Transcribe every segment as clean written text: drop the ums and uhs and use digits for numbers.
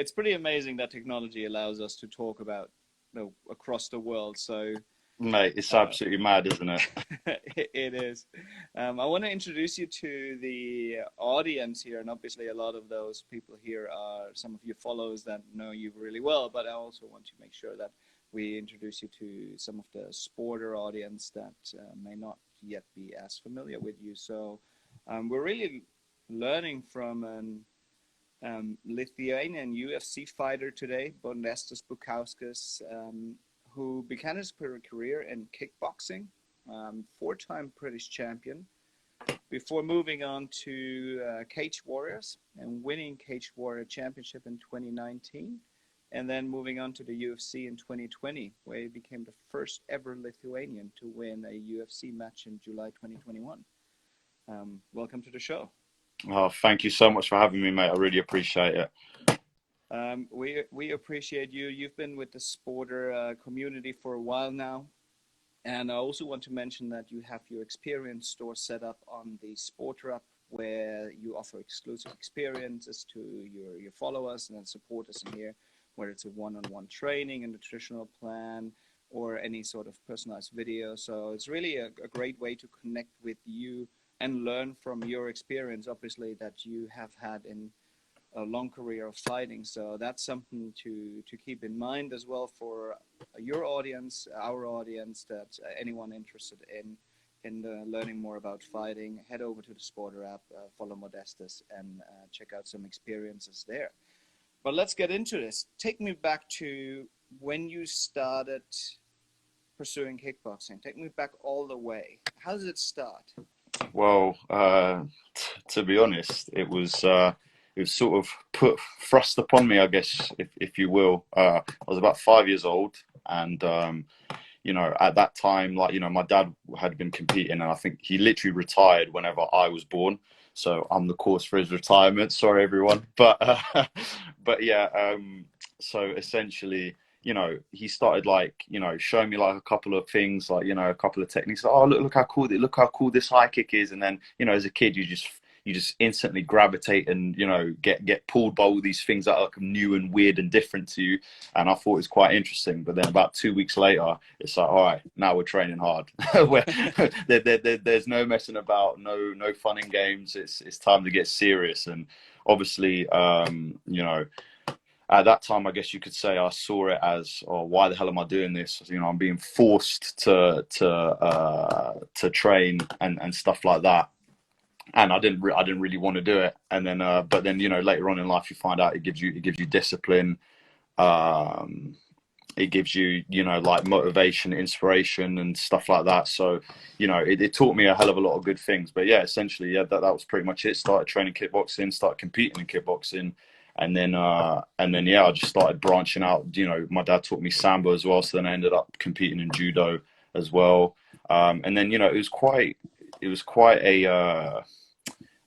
it's pretty amazing that technology allows us to talk about, across the world. So, Mate, it's absolutely mad, isn't it? it is. I want to introduce you to the audience here, and obviously a lot of those people here are some of your followers that know you really well, but I also want to make sure that we introduce you to some of the SPRTER audience that may not yet be as familiar with you. So we're really learning from an Lithuanian UFC fighter today, Modestas Bukauskas, who began his career in kickboxing, four-time British champion, before moving on to Cage Warriors and winning Cage Warrior Championship in 2019, and then moving on to the UFC in 2020, where he became the first ever Lithuanian to win a UFC match in July 2021. Welcome to the show. Oh, thank you so much for having me, mate. I really appreciate it. We appreciate you. You've been with the SPRTER community for a while now. And I also want to mention that you have your experience store set up on the SPRTER app, where you offer exclusive experiences to your followers and then supporters in here, whether it's a one-on-one training, a nutritional plan, or any sort of personalized video. So it's really a great way to connect with you and learn from your experience, obviously, that you have had in a long career of fighting. So that's something to keep in mind as well for your audience, our audience, that anyone interested in learning more about fighting, head over to the SPRTER app, follow Modestas, and check out some experiences there. But let's get into this. Take me back to when you started pursuing kickboxing. Take me back all the way. How did it start? Well, to be honest, it was sort of thrust upon me, I guess, if you will. I was about 5 years old, and at that time, my dad had been competing, and I think he literally retired whenever I was born. So I'm the cause for his retirement. Sorry, everyone. But yeah. So essentially, he started showing me a couple of things, a couple of techniques. Oh, look how cool this high kick is. And then, as a kid, you just instantly gravitate and, get pulled by all these things that are new and weird and different to you. And I thought it was quite interesting. But then about 2 weeks later, it's like, all right, now we're training hard. Where there's no messing about, no fun and games. It's time to get serious. And obviously, at that time, I guess you could say I saw it as, oh, why the hell am I doing this? I'm being forced to train and stuff like that. And I didn't really want to do it. And then, but then, later on in life, you find out it gives you discipline. It gives you, motivation, inspiration, and stuff like that. So, it taught me a hell of a lot of good things. But yeah, essentially, yeah, that was pretty much it. Started training kickboxing, started competing in kickboxing. And then, yeah, I just started branching out. My dad taught me Sambo as well. So then I ended up competing in judo as well. And then, it was quite a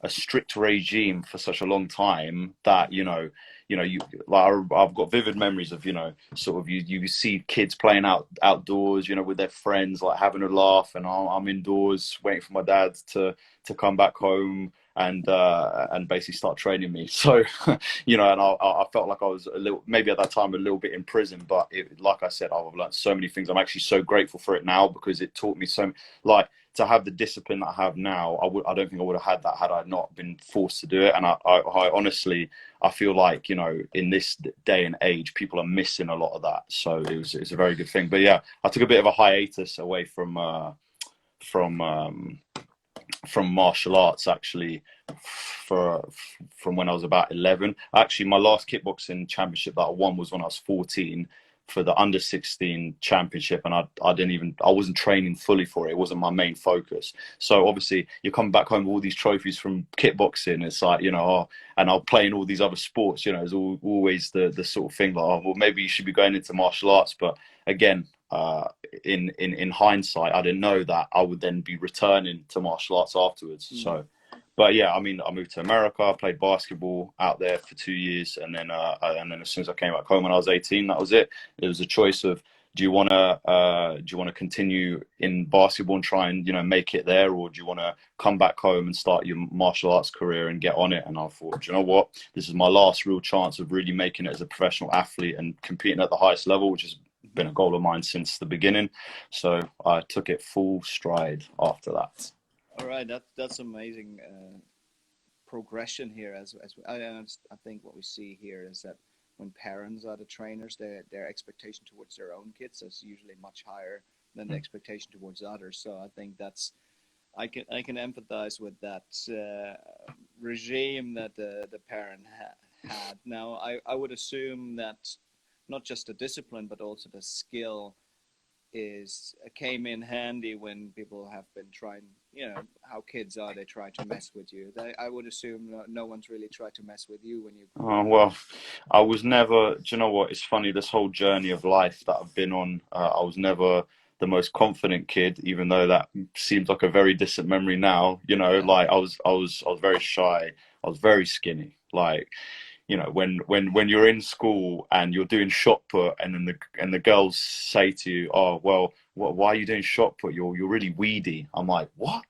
strict regime for such a long time that, I've got vivid memories of, sort of you see kids playing outdoors, with their friends, having a laugh, and I'm indoors waiting for my dad to come back home and basically start training me. So, and I felt like I was maybe at that time a little bit in prison, but like I said, I've learned so many things. I'm actually so grateful for it now, because it taught me to have the discipline that I have now. I don't think I would have had that had I not been forced to do it. And I honestly, I feel like, in this day and age, people are missing a lot of that. So it's a very good thing. But yeah, I took a bit of a hiatus away from martial arts, actually, from when I was about 11. Actually, my last kickboxing championship that I won was when I was 14 for the under 16 championship, and I wasn't training fully for it. It wasn't my main focus. So obviously you're coming back home with all these trophies from kickboxing. It's like, and I'll play in all these other sports, it's always the sort of thing like, oh, well, maybe you should be going into martial arts. But again, in hindsight, I didn't know that I would then be returning to martial arts afterwards. So, but yeah, I moved to America. I played basketball out there for 2 years, and then as soon as I came back home when I was 18, that was it. It was a choice of, do you want to continue in basketball and try and, make it there, or do you want to come back home and start your martial arts career and get on it? And I thought, do you know what, this is my last real chance of really making it as a professional athlete and competing at the highest level, which has been a goal of mine since the beginning. So I took it full stride after that. All right, that's amazing progression here. As I think what we see here is that when parents are the trainers, their expectation towards their own kids is usually much higher than the expectation towards others. So I think I can empathize with that regime that the parent had. Now I would assume that not just the discipline but also the skill came in handy when people have been trying, how kids are, they try to mess with you. I would assume no one's really tried to mess with you when you grew up. Well, I was never, do you know what, it's funny, this whole journey of life that I've been on, I was never the most confident kid, even though that seems like a very distant memory now. Like I was very shy, I was very skinny. Like, when you're in school and you're doing shot put, and then the girls say to you, "Oh, well, why are you doing shot put? You're really weedy." I'm like, "What?"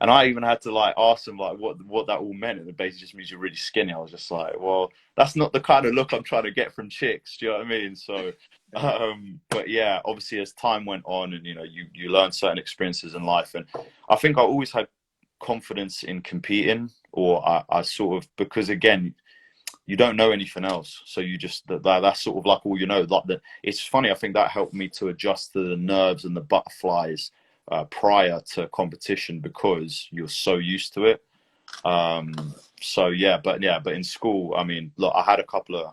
And I even had to like ask them like what that all meant, and it basically just means you're really skinny. I was just like, "Well, that's not the kind of look I'm trying to get from chicks." Do you know what I mean? So, but yeah, obviously as time went on, and you learn certain experiences in life, and I think I always had confidence in competing, or I sort of, because again, you don't know anything else, so you just that's sort of like all like that. It's funny, I think that helped me to adjust to the nerves and the butterflies prior to competition, because you're so used to it. But in school, I mean, look, I had a couple of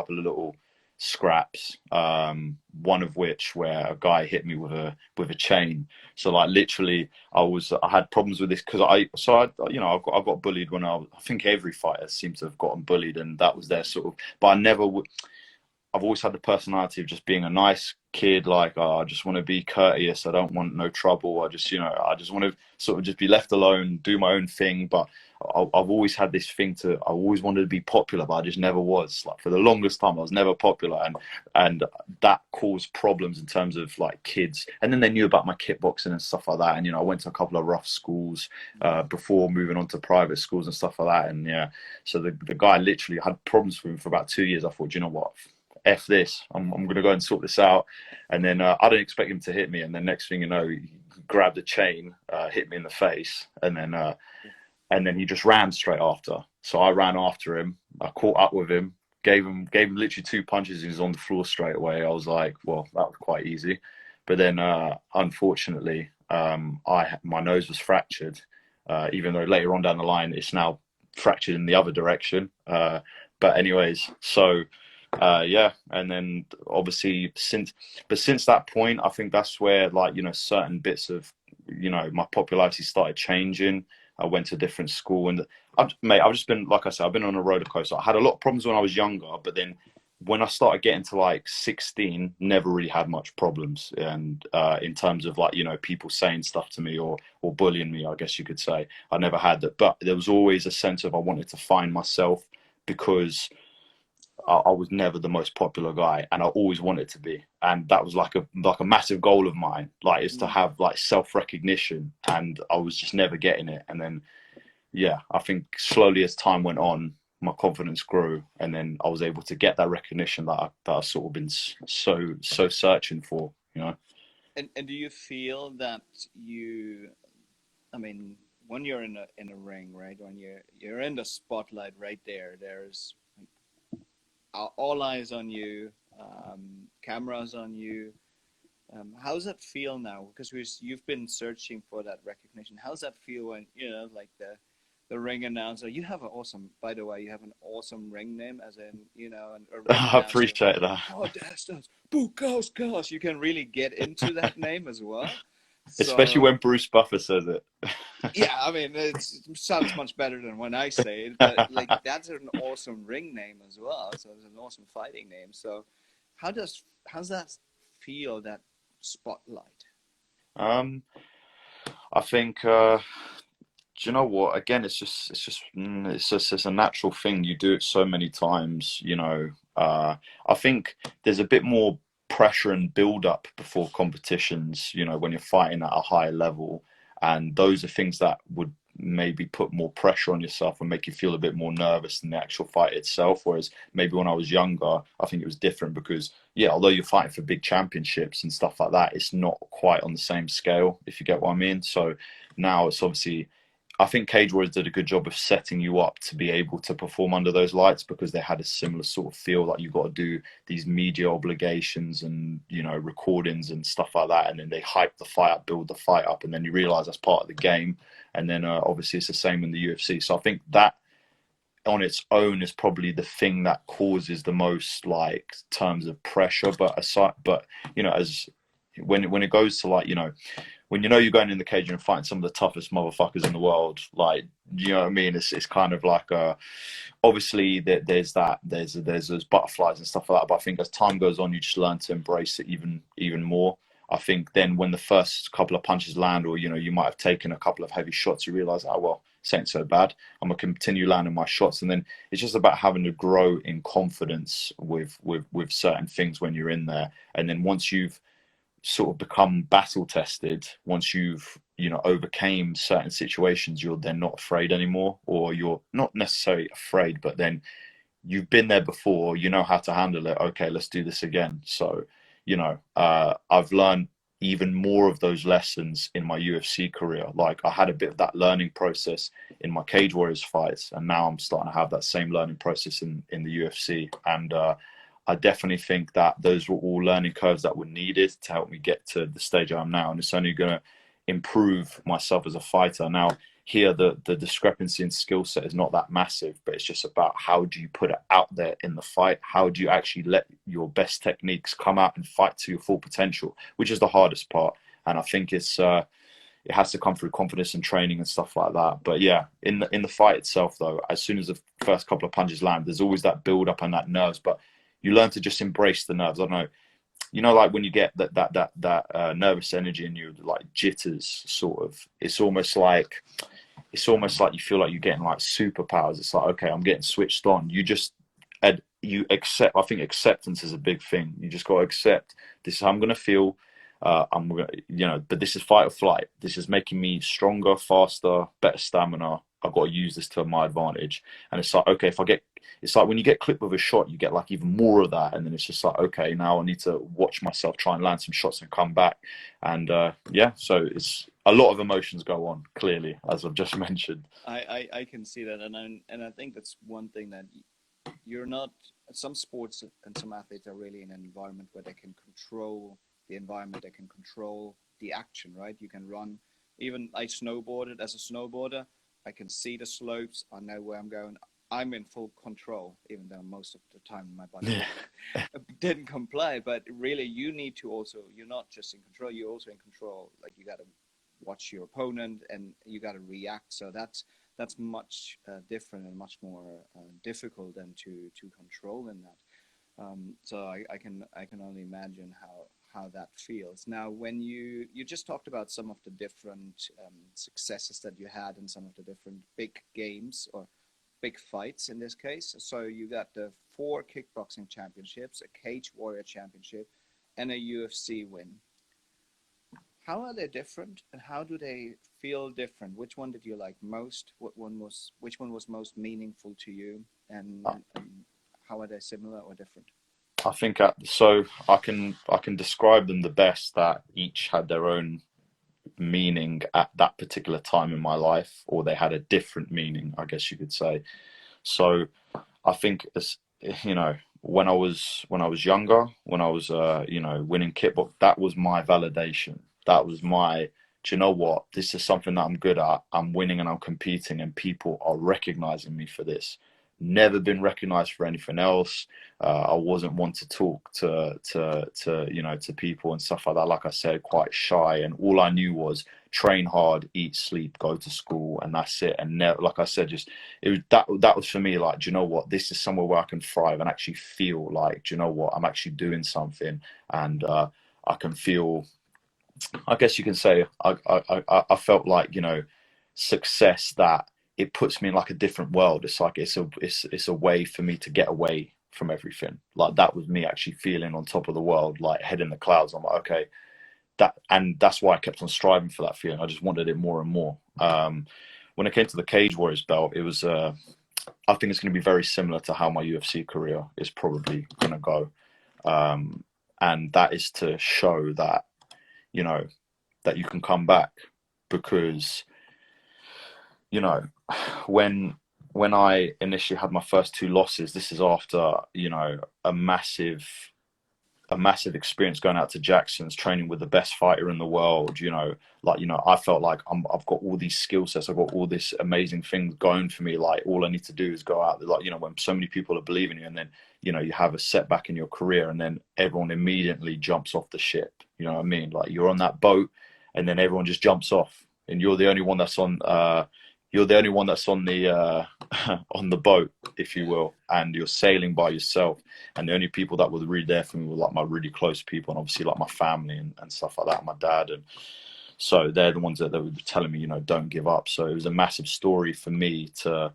little scraps, one of which where a guy hit me with a chain. So like literally I had problems with this because I got bullied when I think every fighter seems to have gotten bullied, and that was their sort of, but I've always had the personality of just being a nice kid. Like, I just want to be courteous. I don't want no trouble. I just want to sort of just be left alone, do my own thing. But I've always had this thing I always wanted to be popular, but I just never was. Like, for the longest time, I was never popular. And that caused problems in terms of like kids. And then they knew about my kickboxing and stuff like that. And, I went to a couple of rough schools before moving on to private schools and stuff like that. And yeah, so the guy literally had problems with him for about 2 years. I thought, you know what? F this, I'm going to go and sort this out. And then I didn't expect him to hit me, and then next thing you know, he grabbed a chain, hit me in the face, and then he just ran straight after. So I ran after him, I caught up with him, gave him literally 2 punches, he was on the floor straight away. I was like, well, that was quite easy. But then unfortunately, my nose was fractured, even though later on down the line it's now fractured in the other direction. But anyways, so and then obviously since that point, I think that's where, like, certain bits of, my popularity started changing. I went to a different school, and I've just been, like I said, I've been on a roller coaster. I had a lot of problems when I was younger, but then when I started getting to like 16, never really had much problems. And in terms of like, people saying stuff to me or bullying me, I guess you could say, I never had that. But there was always a sense of I wanted to find myself, because I was never the most popular guy, and I always wanted to be. And that was like a massive goal of mine, like, is to have like self-recognition, and I was just never getting it. And then, yeah, I think slowly as time went on, my confidence grew, and then I was able to get that recognition that I've sort of been so searching for, And do you feel that I mean, when you're in a ring, right? When you're in the spotlight right there, there's all eyes on you, cameras on you. How does that feel now? Because you've been searching for that recognition. How does that feel when, like the ring announcer? By the way, you have an awesome ring name, as in, a ring I appreciate that. Modestas Bukauskas. You can really get into that name as well. Especially when Bruce Buffer says it. Yeah, I mean, it sounds much better than when I say it, but like, that's an awesome ring name as well. So it's an awesome fighting name. So how's that feel, that spotlight? I think, do you know what? Again, it's just a natural thing. You do it so many times, I think there's a bit more pressure and build up before competitions, you know, when you're fighting at a high level. And those are things that would maybe put more pressure on yourself and make you feel a bit more nervous than the actual fight itself. Whereas maybe when I was younger, I think it was different because, yeah, although you're fighting for big championships and stuff like that, it's not quite on the same scale, if you get what I mean. So now it's obviously, I think Cage Warriors did a good job of setting you up to be able to perform under those lights, because they had a similar sort of feel, like you've got to do these media obligations and, you know, recordings and stuff like that. And then they hype the fight up, build the fight up, and then you realize that's part of the game. And then obviously it's the same in the UFC. So I think that on its own is probably the thing that causes the most, like, terms of pressure. But aside, but you know, as when it goes to, like, you know, when you know you're going in the cage and fighting some of the toughest motherfuckers in the world, like, you know what I mean? It's kind of like obviously there's those butterflies and stuff like that. But I think as time goes on, you just learn to embrace it even more. I think then when the first couple of punches land, or, you know, you might have taken a couple of heavy shots, you realize, oh, well, this ain't so bad. I'm gonna continue landing my shots. And then it's just about having to grow in confidence with certain things when you're in there. And then once you've sort of become battle tested, once you've, you know, overcame certain situations, you're then not afraid anymore, or you're not necessarily afraid, but then you've been there before, you know how to handle it. Okay, let's do this again. So, you know, I've learned even more of those lessons in my UFC career. Like, I had a bit of that learning process in my Cage Warriors fights, and now I'm starting to have that same learning process in the UFC. And I definitely think that those were all learning curves that were needed to help me get to the stage I am now. And it's only going to improve myself as a fighter. Now, here, the discrepancy in skill set is not that massive, but it's just about how do you put it out there in the fight? How do you actually let your best techniques come out and fight to your full potential, which is the hardest part. And I think it has to come through confidence and training and stuff like that. But yeah, in the fight itself, though, as soon as the first couple of punches land, there's always that build up and that nerves. But you learn to just embrace the nerves. I don't know, you know, like when you get that nervous energy and you, like, jitters, sort of. It's almost like you feel like you're getting, like, superpowers. It's like, okay, I'm getting switched on. You accept. I think acceptance is a big thing. You just got to accept, this is how I'm gonna feel. I'm gonna, you know, but this is fight or flight. This is making me stronger, faster, better stamina. I've got to use this to my advantage. And it's like, okay, it's like when you get clipped with a shot, you get, like, even more of that. And then it's just like, okay, now I need to watch myself try and land some shots and come back. And yeah, so it's a lot of emotions go on, clearly, as I've just mentioned. I can see that. And I think that's one thing, that you're not, some sports and some athletes are really in an environment where they can control the environment, they can control the action, right? You can run. Even I snowboarded as a snowboarder. I can see the slopes. I know where I'm going. I'm in full control, even though most of the time my body didn't comply. But really, you need to also, you're not just in control, you're also in control. Like, you got to watch your opponent and you got to react. So that's much different and much more difficult than to control in that. So I can only imagine how that feels. Now, when you just talked about some of the different successes that you had in some of the different big games, or big fights in this case. So you got the 4 kickboxing championships, a Cage Warrior championship, and a UFC win. How are they different, and how do they feel different? Which one did you like most? Which one was most meaningful to you? And how are they similar or different? I think so. I can describe them the best, that each had their own meaning at that particular time in my life, or they had a different meaning, I guess you could say. So I think, as you know, when I was younger, when I was you know, winning kickbox, that was my validation. That was my, do you know what? This is something that I'm good at. I'm winning and I'm competing, and people are recognizing me for this. Never been recognized for anything else. I wasn't one to talk to you know, to people and stuff like that. Like I said, quite shy, and all I knew was train hard, eat, sleep, go to school, and that's it. And never, like I said, just it was that was for me, like, do you know what? This is somewhere where I can thrive and actually feel like, do you know what? I'm actually doing something, and I can feel, I guess you can say, I felt like, you know, success, that it puts me in, like, a different world. It's like it's a way for me to get away from everything. Like that was me actually feeling on top of the world, like head in the clouds. I'm like, okay, that's why I kept on striving for that feeling. I just wanted it more and more. When it came to the Cage Warriors belt, it was I think it's going to be very similar to how my UFC career is probably going to go. And that is to show that, you know, that you can come back, because, you know, when I initially had my first two losses, this is after, you know, a massive experience going out to Jackson's, training with the best fighter in the world. You know, like, you know, I felt like I've got all these skill sets, I've got all this amazing things going for me. Like, all I need to do is go out there, like, you know, when so many people are believing you, and then, you know, you have a setback in your career, and then everyone immediately jumps off the ship. You know what I mean? Like, you're on that boat, and then everyone just jumps off, and you're the only one that's on. You're the only one that's on the on the boat, if you will, and you're sailing by yourself. And the only people that were really there for me were like my really close people, and obviously like my family and stuff like that, my dad. And so they're the ones that were telling me, you know, don't give up. So it was a massive story for me to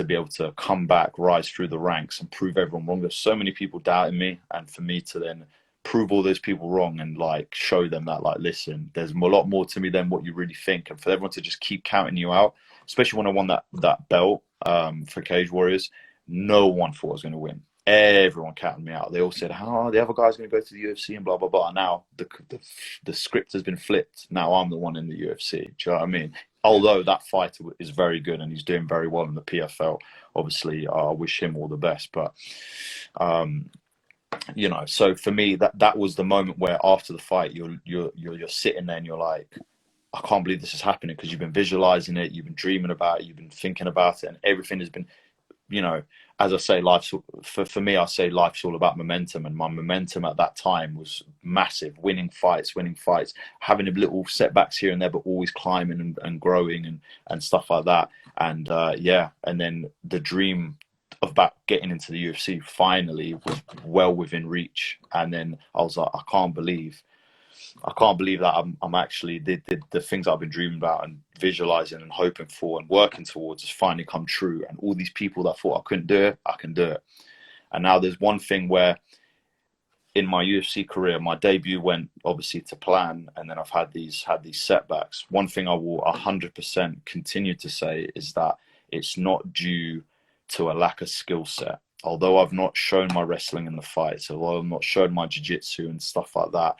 be able to come back, rise through the ranks, and prove everyone wrong. There's so many people doubting me, and for me to then prove all those people wrong and like show them that, like, listen, there's a lot more to me than what you really think. And for everyone to just keep counting you out, especially when I won that belt for Cage Warriors, no one thought I was going to win. Everyone counted me out. They all said, "Oh, the other guy's going to go to the UFC and blah blah blah." And now the script has been flipped. Now I'm the one in the UFC. Do you know what I mean? Although that fighter is very good and he's doing very well in the PFL, obviously I wish him all the best. But you know, so for me, that was the moment where after the fight, you're sitting there and you're like, I can't believe this is happening, because you've been visualizing it, you've been dreaming about it, you've been thinking about it, and everything has been, you know, as I say, for me, I say life's all about momentum, and my momentum at that time was massive, winning fights, having a little setbacks here and there, but always climbing and growing and stuff like that. And yeah, and then the dream about getting into the UFC finally was well within reach. And then I was like, I can't believe that I'm actually the things I've been dreaming about and visualizing and hoping for and working towards has finally come true. And all these people that thought I couldn't do it, I can do it. And now there's one thing where in my UFC career, my debut went obviously to plan, and then I've had these setbacks. One thing I will 100% continue to say is that it's not due to a lack of skill set. Although I've not shown my wrestling in the fights, although I've not shown my jiu-jitsu and stuff like that,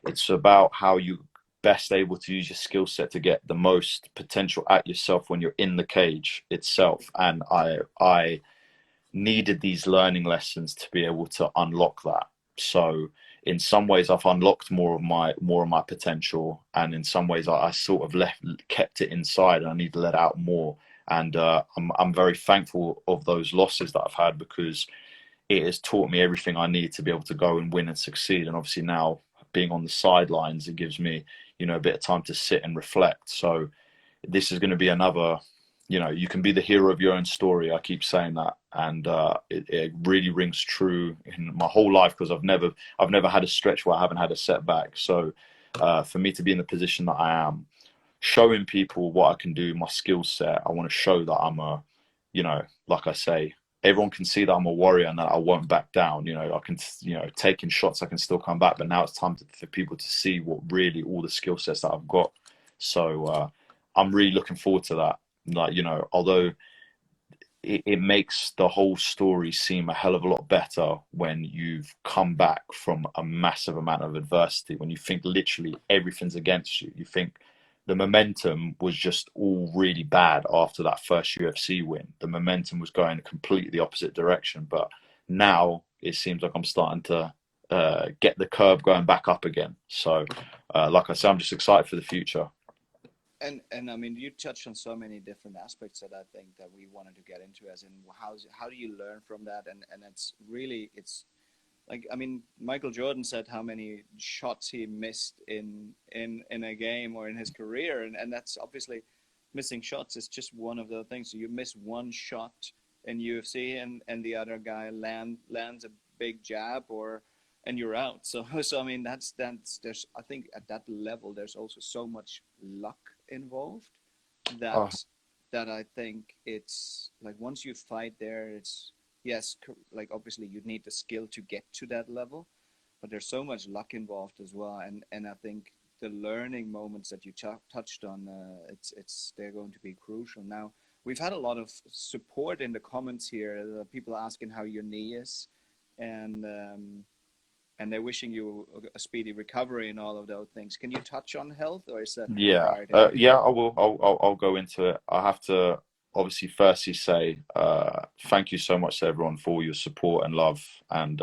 it's about how you best able to use your skill set to get the most potential at yourself when you're in the cage itself. And I needed these learning lessons to be able to unlock that. So in some ways I've unlocked more of my potential, and in some ways I sort of kept it inside, and I need to let out more. And I'm very thankful of those losses that I've had, because it has taught me everything I need to be able to go and win and succeed. And obviously now, being on the sidelines, it gives me, you know, a bit of time to sit and reflect. So this is going to be another, you know, you can be the hero of your own story. I keep saying that, and it really rings true in my whole life, because I've never had a stretch where I haven't had a setback. So for me to be in the position that I am, showing people what I can do, my skill set, I want to show that I'm a, you know, like I say, everyone can see that I'm a warrior and that I won't back down. You know, I can, you know, taking shots, I can still come back. But now it's time for people to see what really all the skill sets that I've got. So I'm really looking forward to that. Like, you know, although it makes the whole story seem a hell of a lot better when you've come back from a massive amount of adversity, when you think literally everything's against you. You think the momentum was just all really bad after that first UFC win. The momentum was going completely the opposite direction. But now it seems like I'm starting to get the curve going back up again. So like I said, I'm just excited for the future. And I mean, you touched on so many different aspects that I think that we wanted to get into, as in how do you learn from that? And it's really, it's like, I mean, Michael Jordan said how many shots he missed in a game or in his career, and that's obviously, missing shots is just one of the things. So you miss one shot in UFC, and the other guy lands a big jab, and you're out. So I mean, that's there's, I think at that level there's also so much luck involved that Oh, that I think it's like, once you fight there, it's yes, like obviously you need the skill to get to that level, but there's so much luck involved as well. And I think the learning moments that you touched on, they're going to be crucial. Now, we've had a lot of support in the comments here. People asking how your knee is, and um, and they're wishing you a speedy recovery and all of those things. Can you touch on health, or is that too Yeah, far to? yeah, I will. I'll go into it. I have to obviously firstly say thank you so much to everyone for all your support and love, and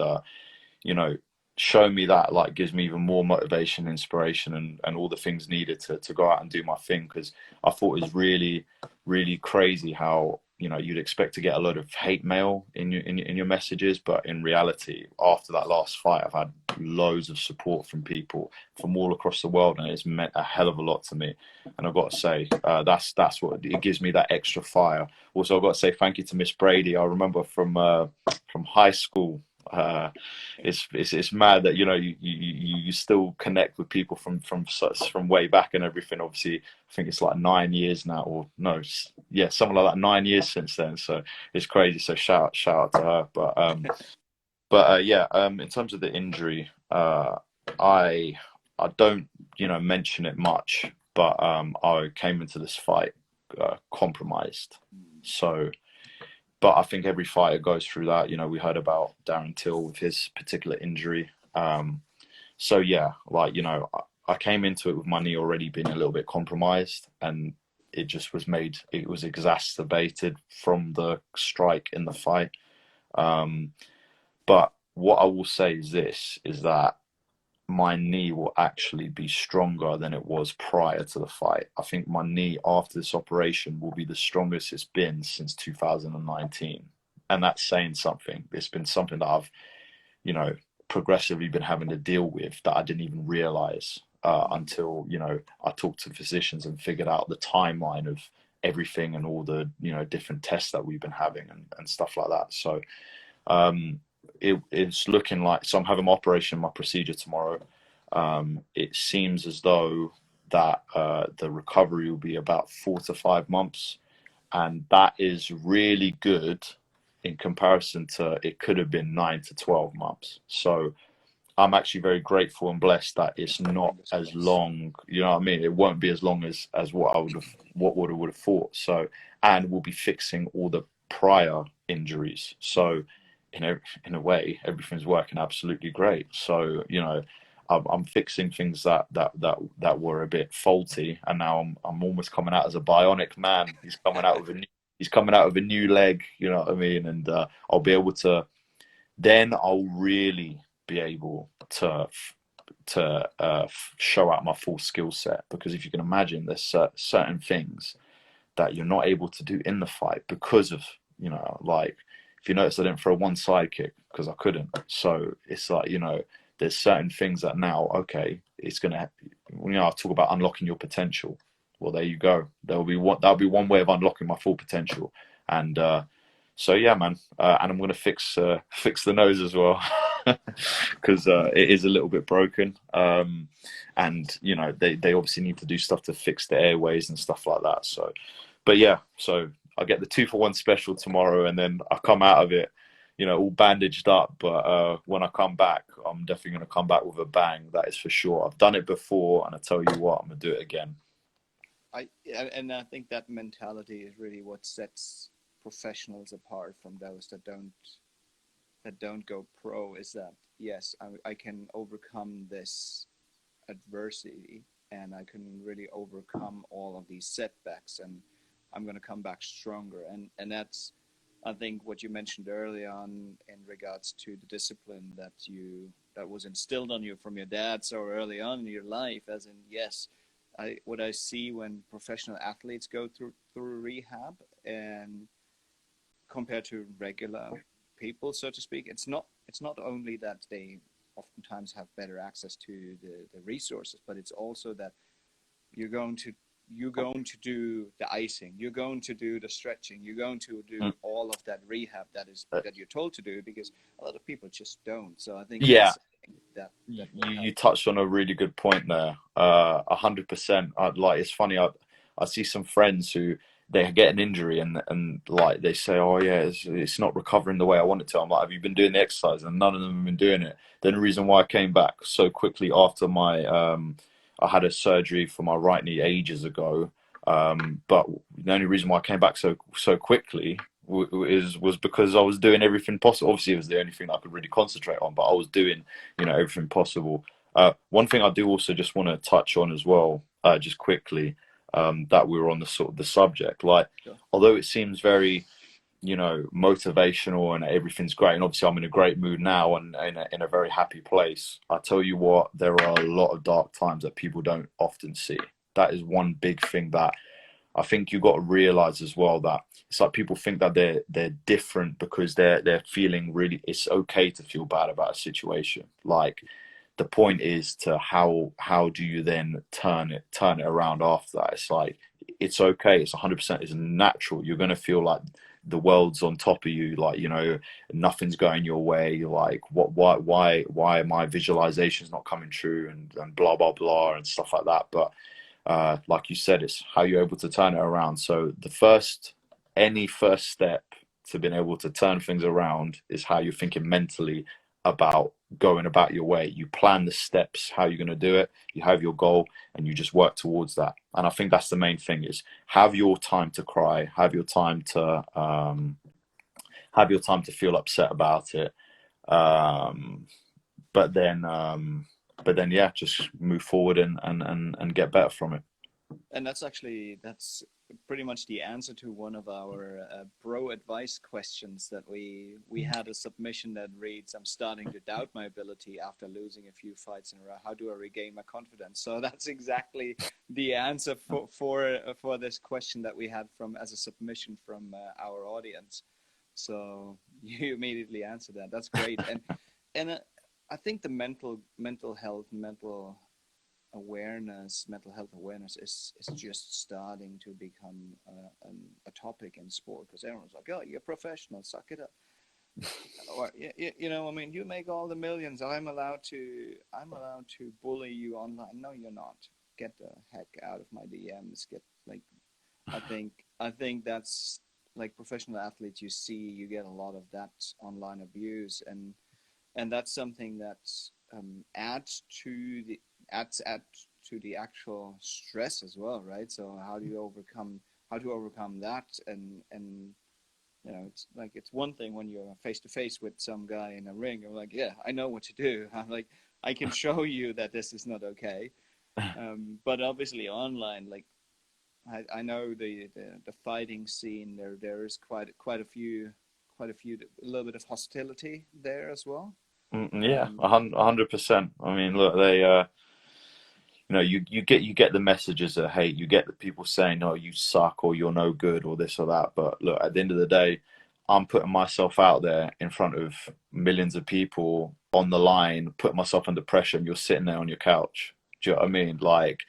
you know, show me that, like, gives me even more motivation, inspiration, and all the things needed to go out and do my thing. Because I thought it was really, really crazy how, you'd expect to get a lot of hate mail in your messages, but in reality, after that last fight, I've had loads of support from people from all across the world, and it's meant a hell of a lot to me. And I've got to say, that's what it gives me, that extra fire. Also, I've got to say thank you to Miss Brady. I remember from high school. It's mad that you still connect with people from way back and everything. Obviously, I think it's like 9 years now, or no, yeah, something like that. 9 years since then, so it's crazy. So shout out to her. But yeah, in terms of the injury, I don't mention it much, but I came into this fight compromised. So, but I think every fighter goes through that. We heard about Darren Till with his particular injury. So yeah, like, I came into it with my knee already being a little bit compromised, and it was exacerbated from the strike in the fight. Um, but what I will say is that my knee will actually be stronger than it was prior to the fight. I think my knee after this operation will be the strongest it's been since 2019. And that's saying something. It's been something that I've, progressively been having to deal with that I didn't even realize until, I talked to physicians and figured out the timeline of everything and all the, different tests that we've been having and stuff like that. So, it's looking like, so I'm having my operation, my procedure tomorrow. It seems as though that the recovery will be about 4 to 5 months, and that is really good in comparison to it could have been 9 to 12 months. So I'm actually very grateful and blessed that it's not as long. You know what I mean? It won't be as long as what I would have thought. So, and we'll be fixing all the prior injuries. So, in a way, everything's working absolutely great. So, I'm fixing things that were a bit faulty, and now I'm almost coming out as a bionic man. He's coming out with a new leg. You know what I mean? And I'll be able to. Then I'll really be able to show out my full skill set, because if you can imagine, there's certain things that you're not able to do in the fight because of, like, if you notice, I didn't throw one side kick because I couldn't. So it's like, there's certain things that now, okay, it's gonna, I talk about unlocking your potential. Well, there you go. That'll be one way of unlocking my full potential. And so yeah, man, and I'm gonna fix the nose as well, because it is a little bit broken. And they obviously need to do stuff to fix the airways and stuff like that. So, but yeah, so I get the 2-for-1 special tomorrow, and then I come out of it, all bandaged up. But when I come back, I'm definitely gonna come back with a bang. That is for sure. I've done it before, and I tell you what, I'm gonna do it again. I think that mentality is really what sets professionals apart from those that don't go pro. Is that, yes, I can overcome this adversity, and I can really overcome all of these setbacks, and I'm going to come back stronger. And that's, I think, what you mentioned early on in regards to the discipline that was instilled on you from your dad so early on in your life. As in, yes, what I see when professional athletes go through rehab, and compared to regular people, so to speak, it's not only that they oftentimes have better access to the resources, but it's also that you're going to do the icing, you're going to do the stretching, you're going to do all of that rehab that you're told to do, because a lot of people just don't. So I think Yeah, that's that you touched on a really good point there. 100%. Like, it's funny. I see some friends who they get an injury and like they say, oh yeah, it's not recovering the way I want it to. I'm like, have you been doing the exercise? And none of them have been doing it. Then the reason why I came back so quickly after my I had a surgery for my right knee ages ago. But the only reason why I came back so quickly was because I was doing everything possible. Obviously, it was the only thing I could really concentrate on, but I was doing, everything possible. One thing I do also just want to touch on as well, just quickly, that we were on the sort of the subject. Like, Sure. although it seems very, motivational and everything's great, and obviously I'm in a great mood now and in a very happy place. I tell you what, there are a lot of dark times that people don't often see. That is one big thing that I think you got to realize as well, that it's like people think that they're different because they're feeling really. It's okay to feel bad about a situation. Like, the point is to how do you then turn it around after that? It's like, it's okay. It's 100%. It's natural. You're gonna feel like the world's on top of you. Like, nothing's going your way. You're like, what? Why are my visualizations not coming true? And blah blah blah and stuff like that. But like you said, it's how you're able to turn it around. So any first step to being able to turn things around is how you're thinking mentally about going about your way. You plan the steps, how you're going to do it. You have your goal and you just work towards that. And I think that's the main thing, is have your time to cry, have your time to feel upset about it. Um, but then, yeah, just move forward and get better from it. And that's pretty much the answer to one of our bro advice questions that we had a submission that reads, I'm starting to doubt my ability after losing a few fights in a row. How do I regain my confidence? So that's exactly the answer for this question that we had as a submission from our audience. So you immediately answered that. That's great. And I think the mental health, mental health awareness is just starting to become a topic in sport, because everyone's like, oh, you're a professional, suck it up. Or I mean, you make all the millions, I'm allowed to bully you online. No, you're not. Get the heck out of my DMs. I think that's like professional athletes, you get a lot of that online abuse, and that's something that adds to the actual stress as well, right? So how do you overcome that? And it's like, it's one thing when you're face to face with some guy in a ring. I'm like, yeah, I know what to do. I'm like, I can show you that this is not okay. But obviously online, like, I know the fighting scene, there is quite a little bit of hostility there as well. Yeah, 100%. I mean, look, they you get the messages of hate. You get the people saying, "Oh, you suck," or "You're no good," or this or that. But look, at the end of the day, I'm putting myself out there in front of millions of people on the line, putting myself under pressure, and you're sitting there on your couch. Do you know what I mean? Like,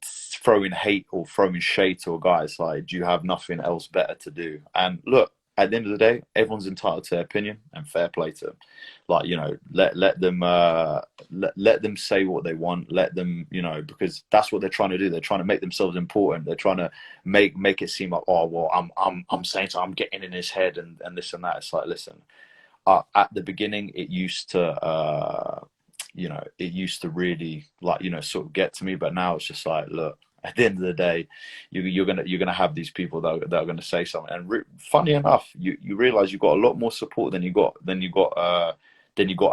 throwing hate or throwing shade to a guy. It's like, do you have nothing else better to do? And look, at the end of the day, everyone's entitled to their opinion, and fair play to them. Like, let them let them say what they want. Let them, because that's what they're trying to do. They're trying to make themselves important. They're trying to make it seem like, oh well, I'm saying, so I'm getting in his head and this and that. It's like, listen, at the beginning, it used to really, like, sort of get to me, but now it's just like, look, at the end of the day, you're gonna have these people that are gonna say something. And funny enough, you realize you've got a lot more support than you got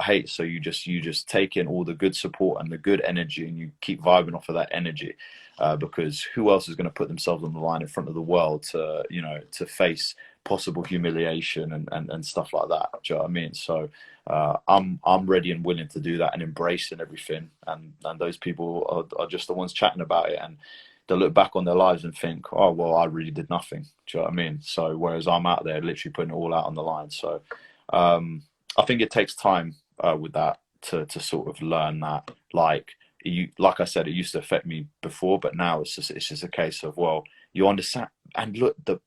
hate. So you just take in all the good support and the good energy, and you keep vibing off of that energy, because who else is going to put themselves on the line in front of the world to face possible humiliation and stuff like that? Do you know what I mean? So I'm ready and willing to do that and embracing everything. And those people are just the ones chatting about it, and they'll look back on their lives and think, oh well, I really did nothing. Do you know what I mean? So whereas I'm out there literally putting it all out on the line. So I think it takes time with that to sort of learn that. Like I said, it used to affect me before, but now it's just a case of, well, you understand. And look, the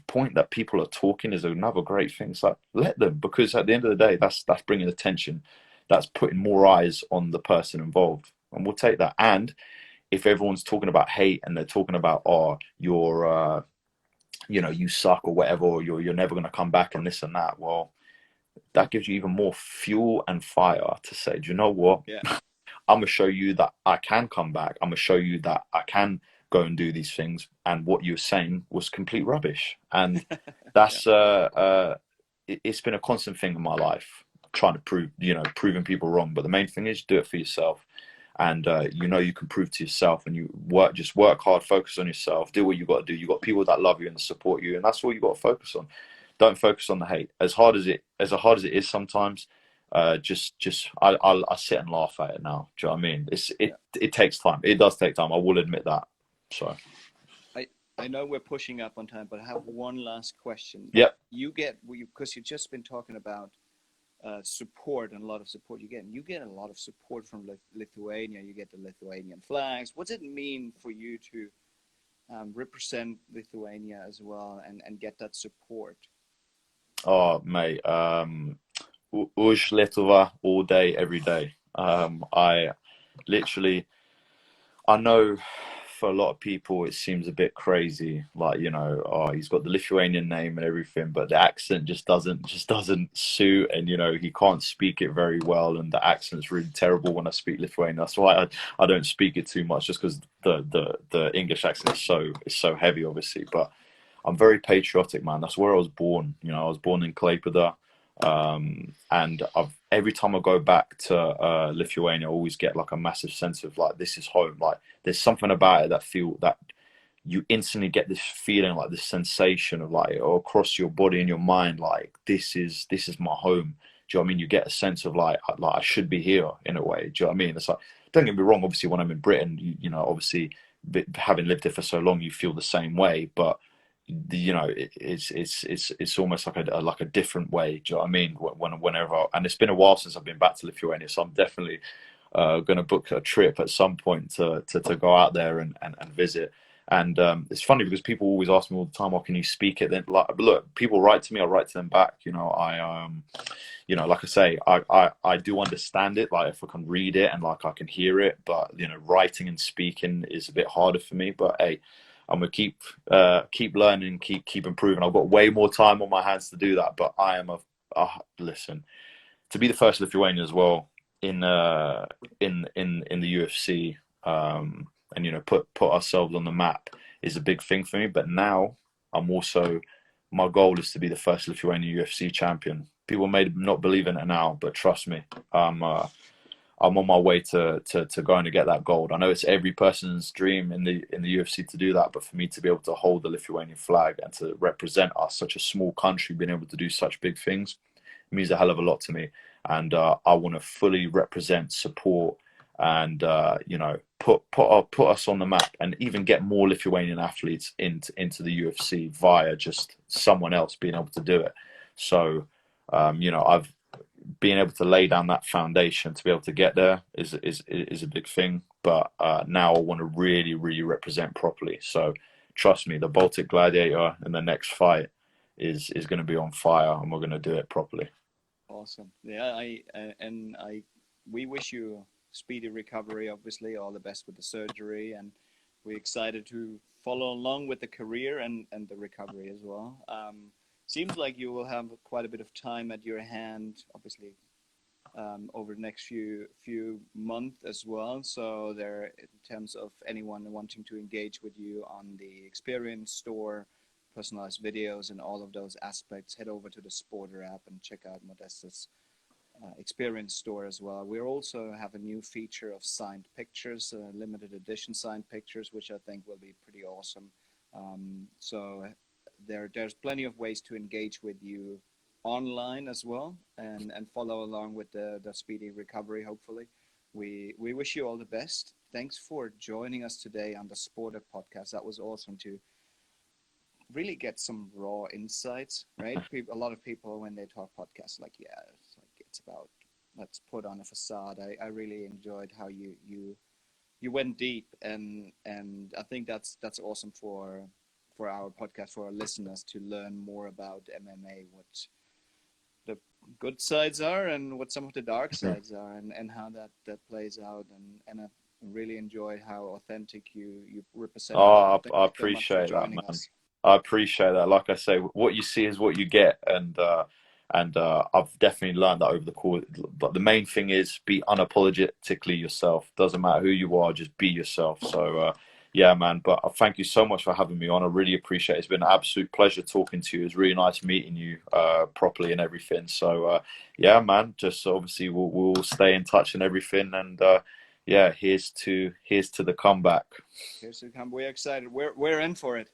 point that people are talking is another great thing. It's like, let them, because at the end of the day, that's bringing attention, that's putting more eyes on the person involved, and we'll take that. And if everyone's talking about hate and they're talking about, oh, you know, you suck or whatever, or you're never going to come back and this and that. Well, that gives you even more fuel and fire to say, do you know what? Yeah. I'm gonna show you that I can come back. I'm gonna show you that I can go and do these things. And what you were saying was complete rubbish. And Yeah. that's it's been a constant thing in my life, trying to proving people wrong. But the main thing is do it for yourself. And you know you can prove to yourself, and you just work hard, focus on yourself, do what you got to do. You got people that love you and support you, and that's all you got to focus on. Don't focus on the hate. As hard as it is sometimes, I sit and laugh at it now. Do you know what I mean? Yeah. It takes time. It does take time. I will admit that. So I know we're pushing up on time, but I have one last question. yep. Because you've just been talking about support and a lot of support you get a lot of support from Lithuania. You get the Lithuanian flags. What's it mean for you to represent Lithuania as well and get that support? Oh mate, Uj Litova all day, every day. I literally, I know for a lot of people it seems a bit crazy, like, you know, oh, he's got the Lithuanian name and everything, but the accent just doesn't suit, and you know he can't speak it very well, and the accent's really terrible when I speak Lithuanian. That's why I don't speak it too much, just because the English accent is so heavy, obviously. But I'm very patriotic, man. That's where I was born. You know, I was born in Klaipėda, and every time I go back to Lithuania, I always get like a massive sense of like this is home. Like there's something about it that you instantly get this feeling, like this sensation of like across your body and your mind, like this is my home. Do you know what I mean? You get a sense of like I should be here in a way. Do you know what I mean? It's like, don't get me wrong. Obviously, when I'm in Britain, you know, obviously having lived there for so long, you feel the same way, but you know it's almost like a different way. Do you know what I mean? Whenever, and it's been a while since I've been back to Lithuania, so I'm definitely going to book a trip at some point to go out there and visit. And it's funny because people always ask me all the time, "Oh, can you speak it?" Then, like, look, people write to me, I write to them back. You know, you know, like I say, I do understand it. Like if I can read it and like I can hear it, but you know, writing and speaking is a bit harder for me. But hey, I'm gonna keep learning, keep improving. I've got way more time on my hands to do that. But I am listen, to be the first Lithuanian as well in the UFC, and you know put ourselves on the map is a big thing for me. But now I'm also, my goal is to be the first Lithuanian UFC champion. People may not believe in it now, but trust me, I'm on my way to going to get that gold. I know it's every person's dream in the UFC to do that, but for me to be able to hold the Lithuanian flag and to represent us, such a small country, being able to do such big things, means a hell of a lot to me. And I want to fully represent, support, and you know, put us on the map, and even get more Lithuanian athletes into the UFC via just someone else being able to do it. So you know, I've being able to lay down that foundation to be able to get there is a big thing. But now I want to really represent properly. So trust me, the Baltic Gladiator in the next fight is going to be on fire, and we're going to do it properly. Awesome. Yeah, we wish you speedy recovery. Obviously, all the best with the surgery, and we're excited to follow along with the career and the recovery as well. Seems like you will have quite a bit of time at your hand, obviously, over the next few months as well. So there, in terms of anyone wanting to engage with you on the Experience Store, personalized videos, and all of those aspects, head over to the SPRTER app and check out Modestas Experience Store as well. We also have a new feature of signed pictures, limited edition signed pictures, which I think will be pretty awesome. So there's plenty of ways to engage with you online as well, and follow along with the speedy recovery, hopefully. We wish you all the best. Thanks for joining us today on the SPRTER Podcast. That was awesome to really get some raw insights, right? A lot of people, when they talk podcasts, like, yeah, it's about, let's put on a facade. I really enjoyed how you went deep, and I think that's awesome for our podcast, for our listeners, to learn more about MMA, what the good sides are and what some of the dark sides are, and how that plays out. And I really enjoyed how authentic you represented. Oh, Thank I you so much for appreciate that, joining man. us. I appreciate that. Like I say, what you see is what you get, and I've definitely learned that over the course. But the main thing is be unapologetically yourself. Doesn't matter who you are, just be yourself. So yeah, man. But thank you so much for having me on. I really appreciate it. It's been an absolute pleasure talking to you. It's really nice meeting you properly and everything. So yeah, man. Just obviously we'll stay in touch and everything. And yeah, here's to the comeback. Here's to come. We're excited. We're in for it.